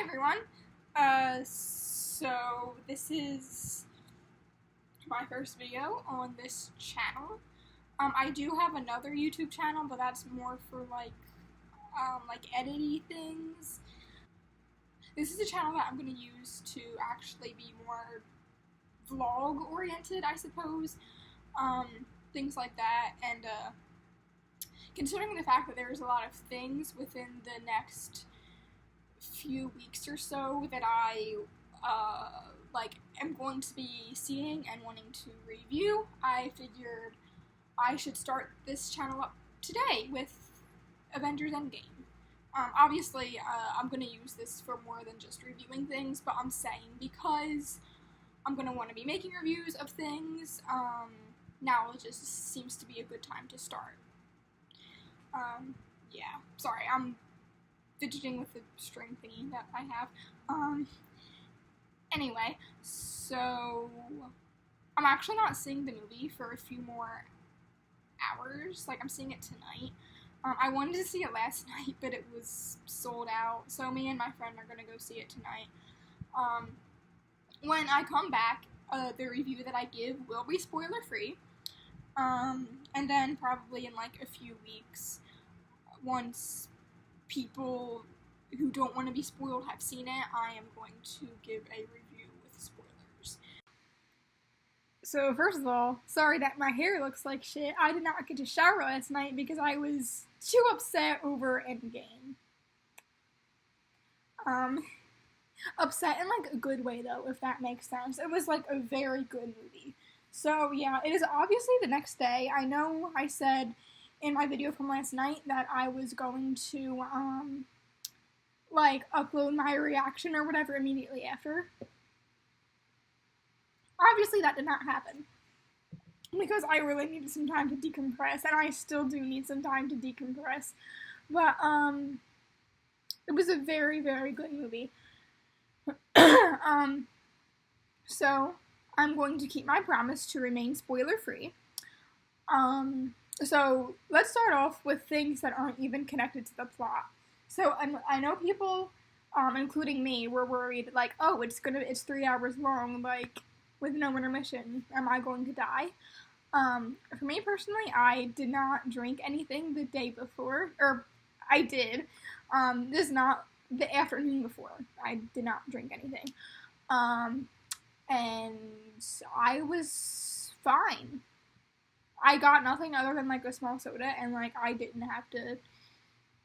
Hi everyone. So this is my first video on this channel. I do have another YouTube channel, but that's more for like edity things. This is a channel that I'm gonna use to actually be more vlog oriented, I suppose. Things like that, and considering the fact that there's a lot of things within the next few weeks or so that I am going to be seeing and wanting to review, I figured I should start this channel up today with Avengers Endgame. Obviously, I'm going to use this for more than just reviewing things, but I'm saying because I'm going to want to be making reviews of things, now it just seems to be a good time to start. Yeah, sorry, I'm fidgeting with the string thingy that I have. Anyway, so I'm actually not seeing the movie for a few more hours. Like, I'm seeing it tonight. I wanted to see it last night, but it was sold out. So me and my friend are gonna go see it tonight. When I come back, the review that I give will be spoiler free. And then probably in like a few weeks, once people who don't want to be spoiled have seen it, I am going to give a review with spoilers. So first of all, sorry that my hair looks like shit. I did not get to shower last night because I was too upset over Endgame. Upset in like a good way though, if that makes sense. It was like a very good movie. So yeah, it is obviously the next day. I know I said in my video from last night that I was going to upload my reaction or whatever immediately after. Obviously that did not happen because I really needed some time to decompress, and I still do need some time to decompress. But it was a very, very good movie. So I'm going to keep my promise to remain spoiler free. So let's start off with things that aren't even connected to the plot. So I know people, including me, were worried, like, oh, it's 3 hours long, like, with no intermission. Am I going to die? For me personally, I did not drink anything the day before, or I did. This is not the afternoon before. I did not drink anything. And I was fine. I got nothing other than, like, a small soda, and, like, I didn't have to,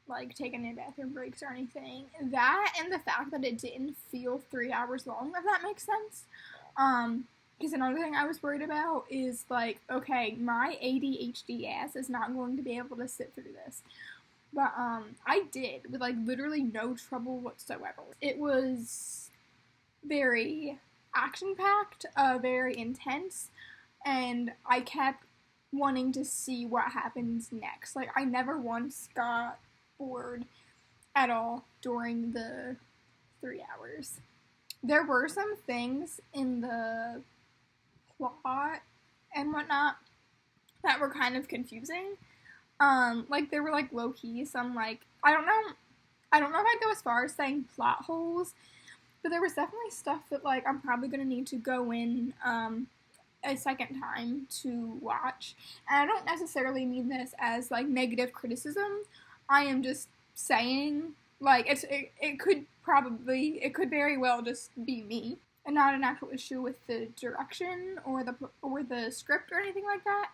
like, take any bathroom breaks or anything. That, and the fact that it didn't feel 3 hours long, if that makes sense. Because another thing I was worried about is, like, okay, my ADHD ass is not going to be able to sit through this. But, I did, with, like, literally no trouble whatsoever. It was very action-packed, very intense, and I kept wanting to see what happens next. Like, I never once got bored at all during the 3 hours. There were some things in the plot and whatnot that were kind of confusing. Like, there were, like, low-key some, like, I don't know if I'd go as far as saying plot holes, but there was definitely stuff that, like, I'm probably gonna need to go in, a second time to watch. And I don't necessarily mean this as, like, negative criticism. I am just saying, like, it could very well just be me, and not an actual issue with the direction or the script or anything like that.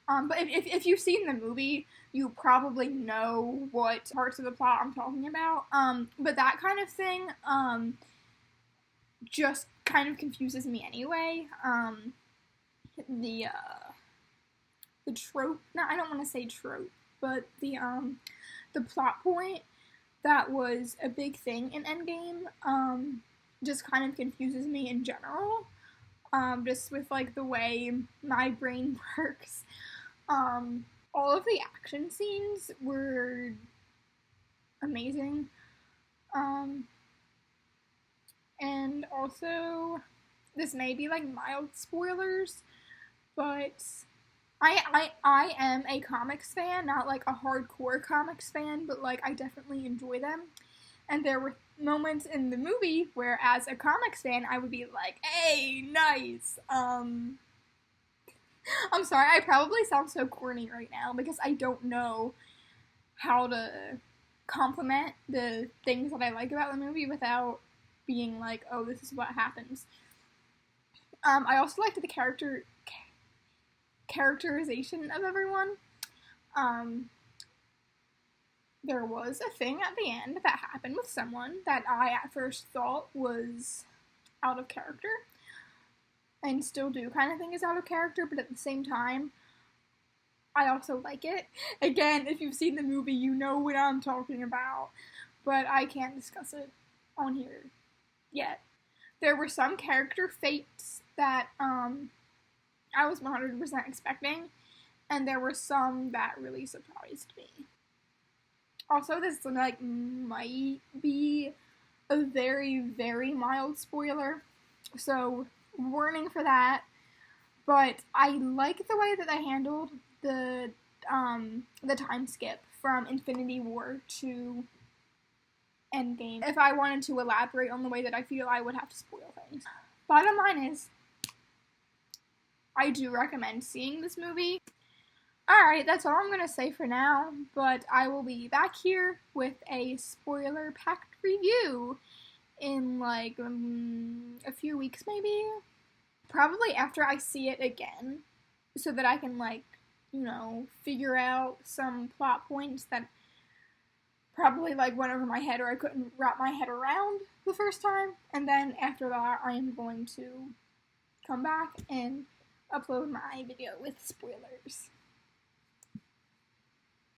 But if you've seen the movie, you probably know what parts of the plot I'm talking about. But that kind of thing, just kind of confuses me anyway. The trope, no, I don't want to say trope, but the plot point that was a big thing in Endgame, just kind of confuses me in general, just with, like, the way my brain works. All of the action scenes were amazing, and also, this may be, like, mild spoilers, but I am a comics fan, not, like, a hardcore comics fan, but, like, I definitely enjoy them. And there were moments in the movie where, as a comics fan, I would be like, hey, nice. I'm sorry, I probably sound so corny right now because I don't know how to compliment the things that I like about the movie without being like, oh, this is what happens. I also liked the characterization of everyone. There was a thing at the end that happened with someone that I at first thought was out of character, and still do kind of think is out of character, but at the same time, I also like it. Again, if you've seen the movie, you know what I'm talking about, but I can't discuss it on here yet. There were some character fates that I was 100% expecting, and there were some that really surprised me. Also, this like might be a very, very mild spoiler, so warning for that. But I like the way that they handled the time skip from Infinity War to Endgame. If I wanted to elaborate on the way that I feel, I would have to spoil things. Bottom line is, I do recommend seeing this movie. Alright, that's all I'm going to say for now, but I will be back here with a spoiler-packed review in, like, a few weeks, maybe? Probably after I see it again, so that I can, like, you know, figure out some plot points that probably, like, went over my head or I couldn't wrap my head around the first time, and then after that, I am going to come back and upload my video with spoilers.